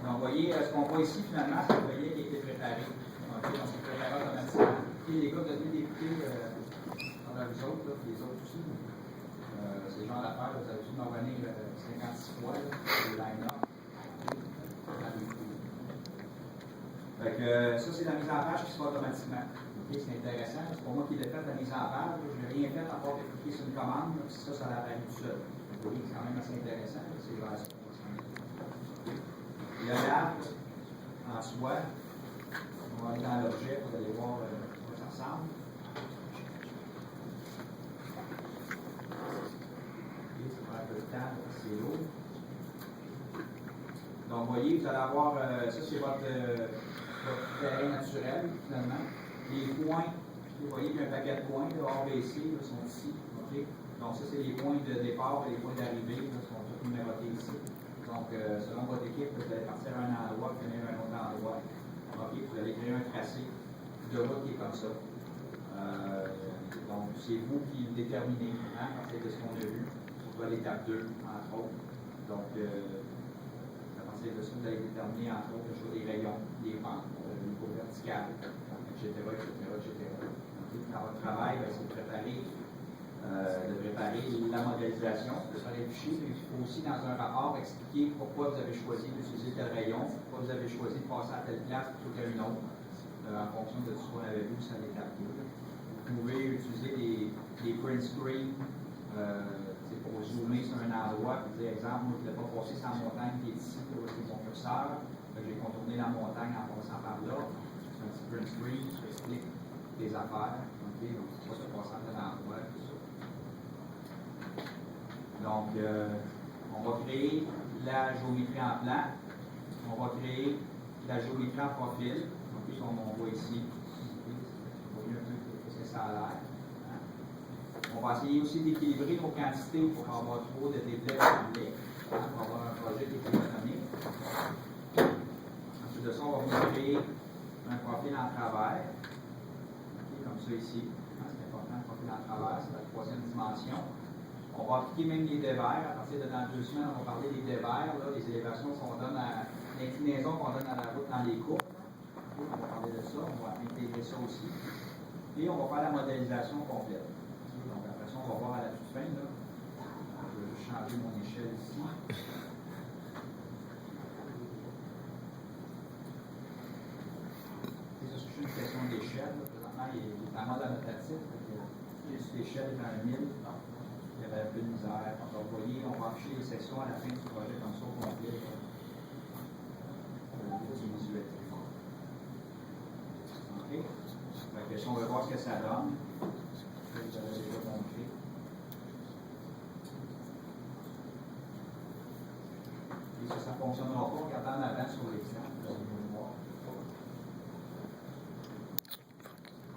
Donc, vous voyez, ce qu'on voit ici, finalement, c'est le feuillet qui a été préparé. Donc, c'est préparé automatiquement. Et les gars, vous avez d'écouter pendant les autres, là, puis les autres aussi. C'est le genre d'affaires, vous avez dû m'en revenir 56 fois, là, le line-up. Fait que ça, c'est la mise en page qui se fait automatiquement. Okay, c'est intéressant. C'est pour moi qui l'ai fait la mise en page. Je n'ai rien fait à part de cliquer sur une commande. Puis ça l'apparu tout seul. Vous voyez, c'est quand même assez intéressant. C'est vers ça qu'on va s'en aller. Le lab, en soi, on va aller dans l'objet, vous allez voir à quoi ça ressemble. Okay, ça prend un peu de temps, c'est lourd. Donc, vous voyez, vous allez avoir, ça c'est votre terrain naturel, finalement. Les points, vous voyez qu'il y a un paquet de points, là, ABC, là, sont ici. Okay? Donc, ça, c'est les points de départ et les points d'arrivée, sont tous numérotés ici. Donc, selon votre équipe, vous allez partir à un endroit, finir à un autre endroit. Okay? Vous allez créer un tracé de route qui est comme ça. Donc, c'est vous qui le déterminez, hein, à partir de ce qu'on a vu, surtout à l'étape 2, entre autres. Donc, à partir de ça, vous allez déterminer, entre autres, le choix des rayons, des pentes, le niveau vertical, etc., etc., etc. Okay. Dans votre travail, c'est de préparer la modélisation, de faire les fichiers, mais il faut aussi, dans un rapport, expliquer pourquoi vous avez choisi d'utiliser tel rayon, pourquoi vous avez choisi de passer à telle place plutôt qu'à une autre, en fonction de ce qu'on avait vu sur l'étape 2. Vous pouvez utiliser des print screens pour zoomer sur un endroit, puis dire, exemple, moi je ne voulais pas passer sur la montagne qui est ici, là où c'est mon curseur, j'ai contourné la montagne en passant par là. C'est un petit print screen qui explique des affaires, okay, donc c'est pas se passer à tel endroit, tout ça. Donc, on va créer la géométrie en plan, on va créer la géométrie en profil, okay, comme on voit ici. On voit un peu ce que ça a l'air. On va essayer aussi d'équilibrer nos quantités pour avoir trop de déblais pour avoir un projet qui est économique. Ensuite de ça, on va venir créer un profil en travers, okay, comme ça ici. C'est important, le profil en travers, c'est la troisième dimension. On va appliquer même les dévers. À partir de dans 2 semaines, on va parler des dévers, là, les élévations qu'on donne à l'inclinaison qu'on donne à la route dans les courbes. Okay, on va parler de ça, on va intégrer ça aussi. Et on va faire la modélisation complète. On va voir à la toute fin, là. Je vais juste changer mon échelle ici. C'est juste une question d'échelle. Présentement, il est en mode annotatif. Juste l'échelle est dans le 1000. Il y avait un peu de misère. Donc, vous voyez, on va afficher les sections à la fin du projet comme ça au complet. Du visuel. OK? La question, on va voir ce que ça donne. Vous avez déjà montré. Et ça ne fonctionnera pas en regardant en avant sur l'écran. Vous allez voir.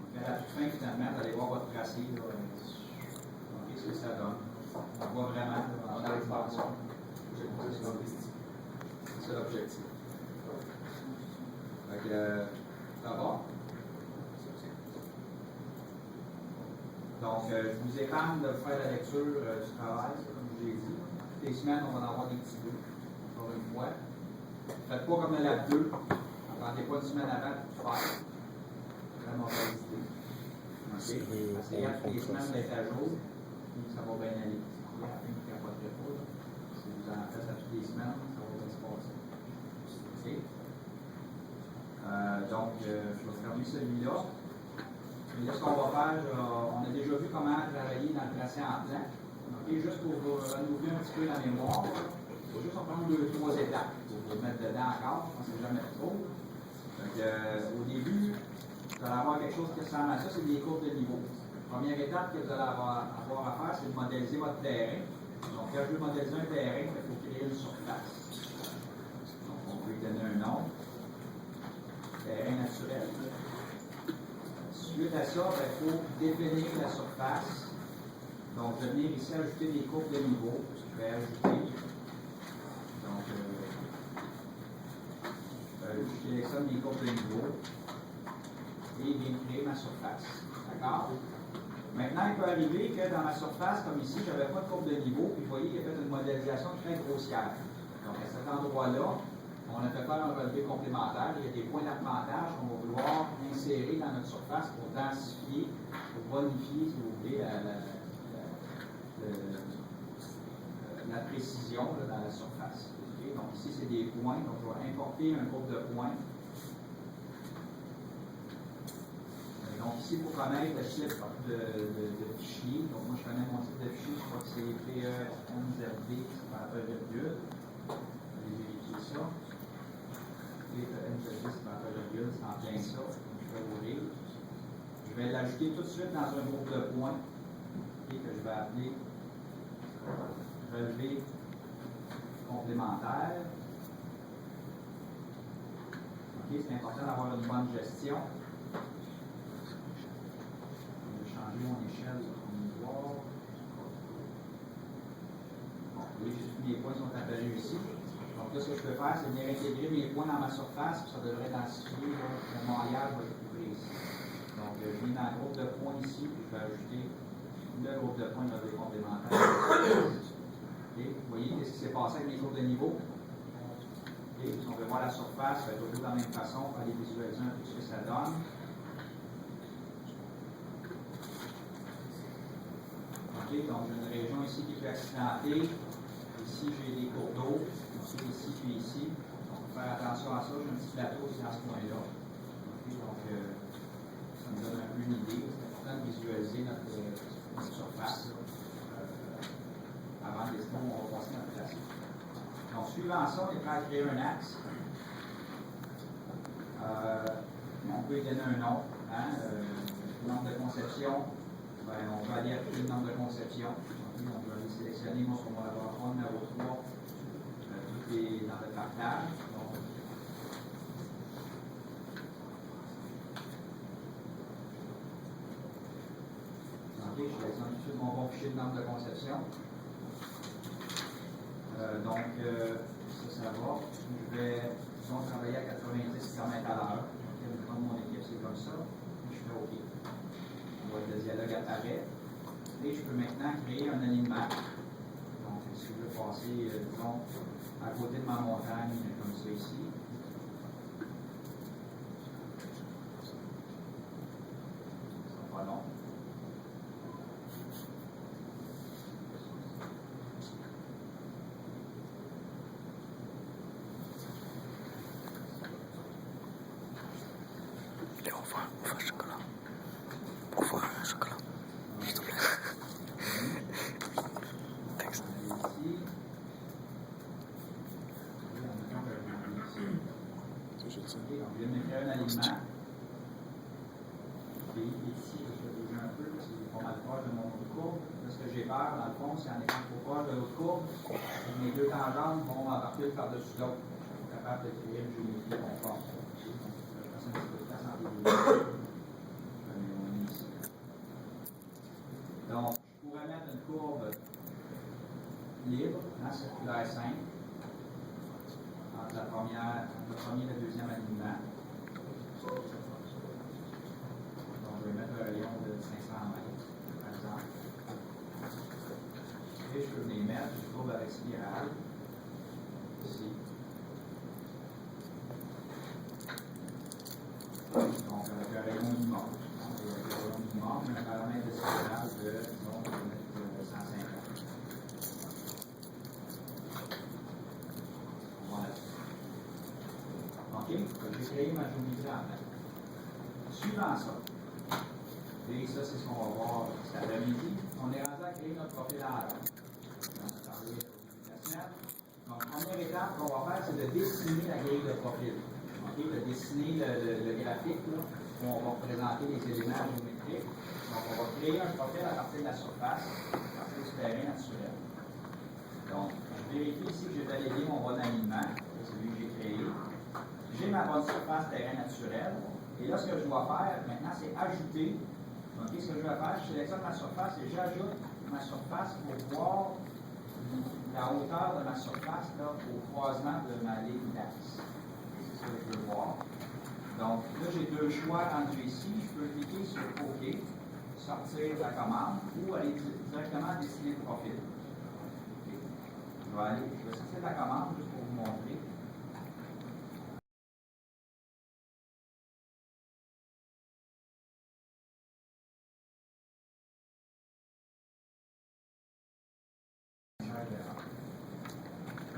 Donc, à la toute fin, finalement, vous allez voir votre tracé. Qu'est-ce que ça donne? On voit vraiment dans l'expansion. C'est ça l'objectif. Donc, ça va. Donc, je vous épargne de faire la lecture du travail, comme je l'ai dit. Toutes les semaines, on va en avoir des petits bouts, encore une fois. Faites pas comme le lab 2. Attendez pas une semaine avant pour tout faire. C'est vraiment pas idée. OK? Essayez toutes les semaines d'être à jour, puis ça va bien aller. À la fin, vous ne capoterez pas. Si vous en faites à toutes les semaines, ça va bien se passer. OK? Donc, je vais fermer celui-là. Et là, ce qu'on va faire, on a déjà vu comment travailler dans le tracé en plan. Okay, juste pour renouveler un petit peu la mémoire, il faut juste en prendre 2-3 étapes pour vous mettre dedans encore. Je pense que c'est jamais trop. Donc, au début, vous allez avoir quelque chose qui ressemble à ça, c'est des courbes de niveau. La première étape que vous allez avoir à faire, c'est de modéliser votre terrain. Donc, quand je veux modéliser un terrain, il faut créer une surface. Donc, on peut lui donner un nom. Terrain naturel. Suite à ça, il faut définir la surface. Donc, je vais venir ici ajouter des courbes de niveau. Je vais ajouter. Donc, je sélectionne des courbes de niveau. Et il vient créer ma surface. D'accord? Maintenant, il peut arriver que dans ma surface, comme ici, je n'avais pas de courbe de niveau. Puis, vous voyez, il a fait une modélisation très grossière. Donc, à cet endroit-là, On a fait faire un relevé complémentaire. Il y a des points d'appontage qu'on va vouloir insérer dans notre surface pour densifier, pour bonifier, si vous voulez, la précision là, dans la surface. Okay? Donc ici, c'est des points. Donc je vais importer un groupe de points. Donc ici, pour connaître le type de fichier, donc moi je connais mon type de fichier, je crois que c'est PEMZB, c'est par rapport à virgule. Je vais vérifier ça. PEMZB, c'est par rapport à virgule, c'est en plein ça. Donc je vais ouvrir. Je vais l'ajouter tout de suite dans un groupe de points que je vais appeler relevé complémentaire. Okay, c'est important d'avoir une bonne gestion. Je vais changer mon échelle sur mon miroir. Oui, juste mes points sont apparus ici. Donc là, ce que je peux faire, c'est venir intégrer mes points dans ma surface, puis ça devrait densifier. Le maillage va être plus précis. Donc, je viens dans le groupe de points ici, puis je vais ajouter le groupe de points relevé complémentaire. Okay. Vous voyez ce qui s'est passé avec les groupes de niveau? Okay. Si on veut voir la surface, ça va être toujours de la même façon, on va aller visualiser un peu ce que ça donne. Okay. Donc, j'ai une région ici qui est plus accidentée. Ici, j'ai des cours d'eau. Ici, puis ici. Donc, il faut faire attention à ça. J'ai un petit plateau aussi dans ce coin-là. Okay. Donc, ça me donne un peu une idée. C'est important de visualiser notre surface. Avant les mots, on va passer notre place. Donc, suivant ça, on est prêt à créer un axe. On peut lui donner un nom. Hein, nombre de conception. Ben, on va aller appliquer le nombre de conception. Okay, on va aller sélectionner, moi, sur mon laboratoire numéro 3, tout est dans le partage. Donc, je sélectionne tout de suite mon bon fichier de nombre de conception. Ça va. Je vais, disons, travailler à 90 km/h. Donc, mon équipe, c'est comme ça. Je fais OK. Le dialogue apparaît. Et je peux maintenant créer un alignement. Donc, si je veux passer, disons, à côté de ma montagne, comme ça ici. Ça sera pas long. On va chocolat. Pour voir un chocolat. S'il te plaît. Thanks. Je vais mettre un alignement. Et ici, je vais bouger un peu, parce qu'il est pas mal proche de mon autre courbe. Là, ce que j'ai peur, dans le fond, c'est en étant trop proche de l'autre courbe, mes deux tangentes vont embarquer par-dessus l'autre. Je suis capable de créer une géométrie conforme. Je passe un petit peu de temps sans dérouler. Donc, je pourrais mettre une courbe libre, circulaire simple, entre le premier et le deuxième alignement. Donc, je vais mettre un rayon de 500 mètres, par exemple. Et je peux venir mettre une courbe avec spirale, ici. Donc, avec un rayon minimum. Un paramètre de spirale de, disons, 150. Voilà. OK? J'ai créé ma géométrie en fait. Suivant ça, et ça, c'est ce qu'on va voir cet après-midi, on est rendu à créer notre profil à l'heure. On a parlé la semaine. Donc, première étape qu'on va faire, c'est de dessiner la grille de profil. OK? De dessiner le graphique, là, où on va représenter les éléments géométriques. Donc, on va créer un profil à partir de la surface, à partir du terrain naturel. Donc, je vérifie ici que j'ai validé mon bon alignement, c'est celui que j'ai créé. J'ai ma bonne surface terrain naturel. Et là, ce que je dois faire maintenant, c'est ajouter. Donc, ce que je vais faire, je sélectionne ma surface et j'ajoute ma surface pour voir la hauteur de ma surface là, au croisement de ma ligne d'axe. C'est ça que je veux voir. Donc, là, j'ai deux choix rendus ici. Je peux cliquer sur OK, sortir de la commande, ou aller directement dessiner le profil. Okay. Je vais sortir de la commande juste pour vous montrer.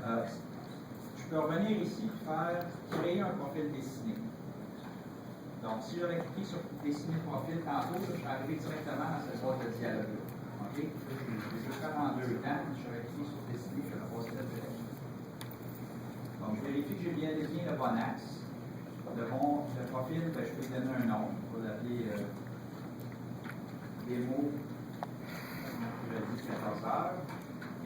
Je peux revenir ici et faire créer un profil dessiné. Donc, si j'avais cliqué sur dessiner profil tantôt, je serais arrivé directement dans cette boîte de dialogue-là. OK? Je vais juste faire en deux temps. Si j'avais cliqué sur dessiner, je vais passer là direct. Donc, je vérifie que j'ai bien défini le bon axe. Le profil, ben, je peux lui donner un nom. Je vais l'appeler démo. Je l'ai dit 14 heures. OK?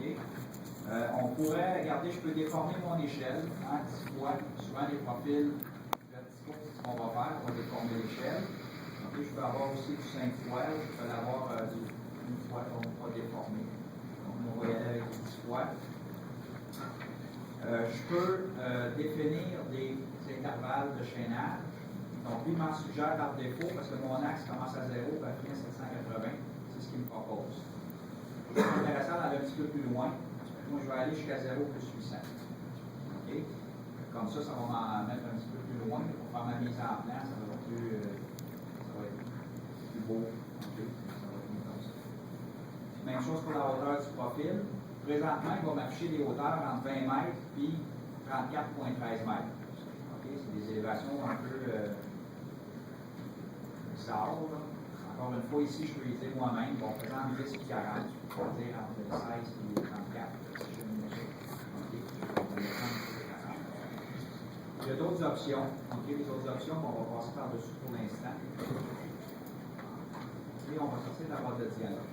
On pourrait, regardez, je peux déformer mon échelle en 10 fois. Souvent, les profils verticaux, c'est ce qu'on va faire. On va déformer l'échelle. Okay, je peux avoir aussi du 5 fois. Je peux l'avoir une fois qu'on ne va pas déformer. Donc, on va y aller avec 10 fois. Je peux définir des intervalles de chaînage. Donc, lui m'en suggère par défaut parce que mon axe commence à 0 et finit à 780. C'est ce qu'il me propose. C'est intéressant d'aller un petit peu plus loin. Moi, je vais aller jusqu'à 0 plus 800. Okay? Comme ça va m'en mettre un petit peu plus loin. Pour faire ma mise en place, ça va être plus beau. Okay? Ça va être mieux comme ça. Même chose pour la hauteur du profil. Présentement, il va m'afficher des hauteurs entre 20 mètres et 34,13 mètres. Okay? C'est des élévations un peu bizarres. Encore une fois, ici, je peux utiliser moi-même. Bon, présent 10 et 40. Je peux dire entre 16 et 34. Si je me mets. Il y a d'autres options. Okay? Les autres options, on va passer par-dessus pour l'instant. Et on va sortir de la boîte de dialogue.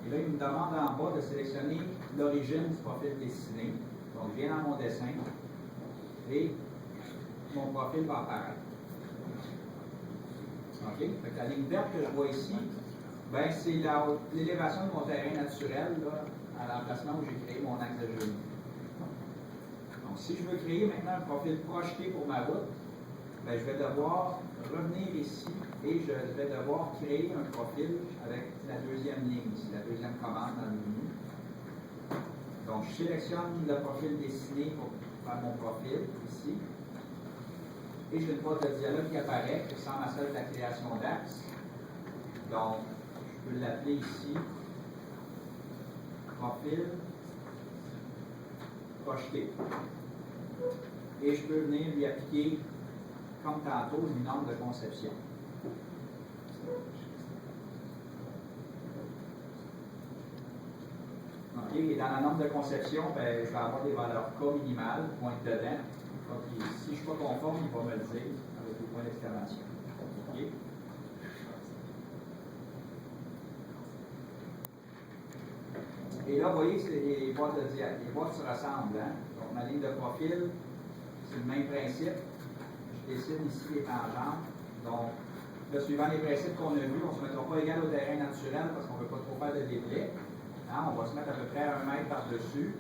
Et là, il me demande en bas de sélectionner l'origine du profil dessiné. Donc, je viens dans mon dessin et mon profil va apparaître. OK? Fait que la ligne verte que je vois ici, ben, c'est l'élévation de mon terrain naturel là, à l'emplacement où j'ai créé mon axe de genou. Donc, si je veux créer maintenant un profil projeté pour ma route, ben, je vais devoir revenir ici et je vais devoir créer un profil avec la deuxième ligne ici, la deuxième commande dans le menu. Donc, je sélectionne le profil dessiné pour faire mon profil ici. Et j'ai une boîte de dialogue qui apparaît, qui ressemble à celle de la création d'axe. Donc, je peux l'appeler ici profil projeté. Et je peux venir lui appliquer, comme tantôt, une norme de conception. OK, et dans la norme de conception, ben, je vais avoir des valeurs K minimales, pointe dedans. Okay. Si je ne suis pas conforme, il va me le dire avec des points d'exclamation. OK? Et là, vous voyez que les boîtes de dialogue. Les boîtes se ressemblent. Hein? Donc, ma ligne de profil, c'est le même principe. Je dessine ici les tangentes. Donc, là, suivant les principes qu'on a vus, on ne se mettra pas égal au terrain naturel parce qu'on ne veut pas trop faire de déblais. Hein? On va se mettre à peu près à 1 mètre par-dessus.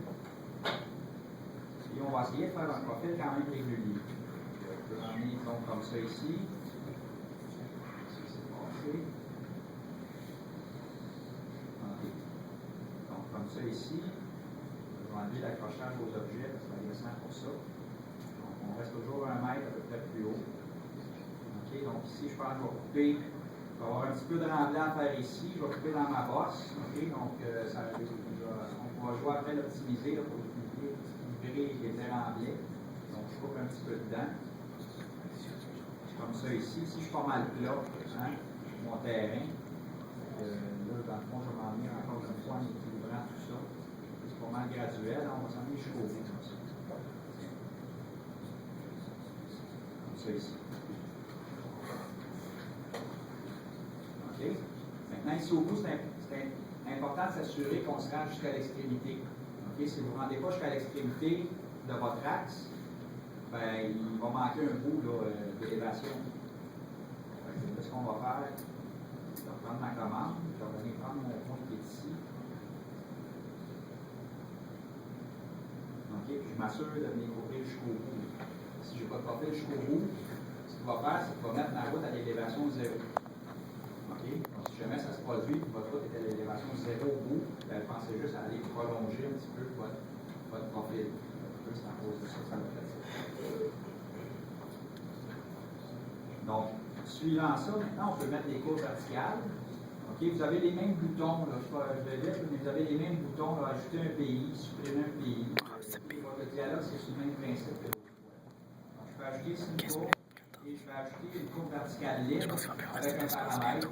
Et on va essayer de faire un profil quand même régulier. Je vais emmener donc comme ça ici. C'est passé. OK. Donc, comme ça ici. Je vais enlever l'accrochage aux objets, parce que ça descend pour ça. Donc, on reste toujours à 1 mètre à peu près plus haut. OK. Donc, ici, je pense que je vais couper. Je vais avoir un petit peu de remblai à faire ici. Je vais couper dans ma bosse. OK. Donc, on va jouer après l'optimiser pour libérer les remblais. Donc, je coupe un petit peu dedans. Comme ça ici. Ici, je suis pas mal plat, hein, mon terrain. Là, dans le fond, je vais m'emmener encore une fois en équilibrant tout ça. C'est pas mal graduel. On va s'emmener jusqu'au bout comme ça. Comme ça ici. OK? Maintenant, ici au bout, c'est important de s'assurer qu'on se rend jusqu'à l'extrémité. Okay? Si vous ne vous rendez pas jusqu'à l'extrémité de votre axe, ben, il va manquer un bout d'élévation. C'est ce qu'on va faire. Je vais prendre ma commande, je vais venir prendre mon point qui est ici. OK, puis je m'assure de venir couvrir jusqu'au bout. Si je n'ai pas de profil jusqu'au bout, ce qu'il va faire, c'est qu'il va mettre ma route à l'élévation 0. OK? Donc, si jamais ça se produit, votre route est à l'élévation 0 au bout, ben, pensez juste à aller prolonger un petit peu votre profil. C'est à cause de ça, ça me fait ça. Donc, suivant ça, maintenant, on peut mettre des courbes verticales. OK, vous avez les mêmes boutons, là, je vais vite, mais vous avez les mêmes boutons, là, ajouter un pays, supprimer un pays. Le dialogue, c'est sur le même principe que l'autre fois. Donc, je peux ajouter ici une courbe, et je vais ajouter une courbe verticale libre avec un paramètre.